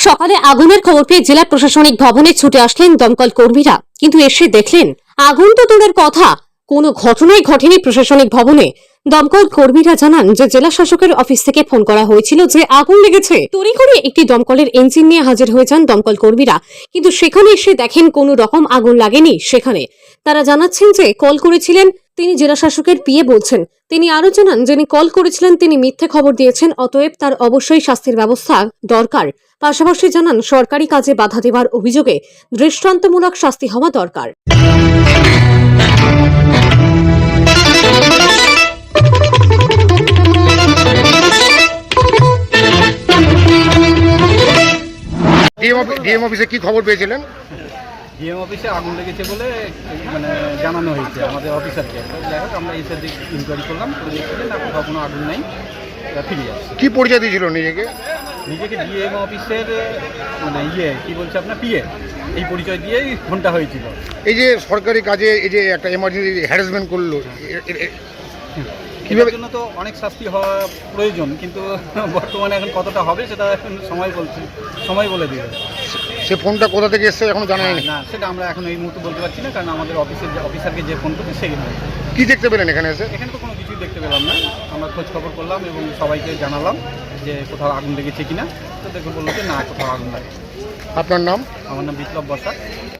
সকালে আগুনের খবর পেয়ে জেলা প্রশাসনিক ভবনে ছুটে আসলেন দমকল কর্মীরা, কিন্তু এসে দেখলেন আগুন তো দূরের কথা, কোনো ঘটনাই ঘটেনি প্রশাসনিক ভবনে। দমকল কর্মীরা জানান যে জেলা শাসকের অফিস থেকে ফোন করা হয়েছিল যে আগুন লেগেছে। তড়িঘড়ি একটি দমকলের ইঞ্জিন নিয়ে হাজির হয়ে যান দমকল কর্মীরা, কিন্তু সেখানে এসে দেখেন কোনো রকম আগুন লাগেনি সেখানে। তারা জানাচ্ছেন যে কল করেছিলেন তিনি জেলা শাসকের পিএ বলছেন। তিনি আরো জানান যিনি কল করেছিলেন তিনি মিথ্যে খবর দিয়েছেন, অতএব তার অবশ্যই শাস্তির ব্যবস্থা দরকার। পাশাপাশি জানান সরকারি কাজে বাধা দেওয়ার অভিযোগে দৃষ্টান্তমূলক শাস্তি হওয়া দরকার। ডিএম অফিসে কি খবর পেয়েছিলেন? ডিএম অফিসে আগুন লেগেছে বলে মানে জানানো হয়েছে আমাদের অফিসারকে। যাই হোক আমরা এসে ইনকোয়ারি করলাম, করে দেখছি যে না, কোথাও কোনো আগুন নেই, ফিরে যাচ্ছে। কি পরিচয় দিয়েছিল নিজেকে? নিজেকে ডিএম অফিসের মানে কি বলছে আপনার পিএ, এই পরিচয় দিয়েই ফোনটা হয়েছিল। এই যে সরকারি কাজে এই যে একটা এমার্জেন্সি হ্যারাসমেন্ট করলো, এটার জন্য তো অনেক শাস্তি হওয়া প্রয়োজন, কিন্তু বর্তমানে এখন কতটা হবে সেটা এখন সময় বলে দেবে। সে ফোনটা কোথা থেকে এসছে এখনো জানা যায়নি। না, সেটা আমরা এখন এই মুহূর্তে বলতে পারছি না, কারণ আমাদের অফিসারকে যে ফোন করবে সেই। কি দেখতে পেলেন এখানে এসে? এখানে তো কোনো কিছুই দেখতে পেলাম না। আমরা খোঁজ খবর করলাম এবং সবাইকে জানালাম যে কোথাও আগুন লেগেছে কিনা। তো দেখে বললো যে না, কোথাও আগুন লাগে। আপনার নাম? আমার নাম বিপ্লব বসাক।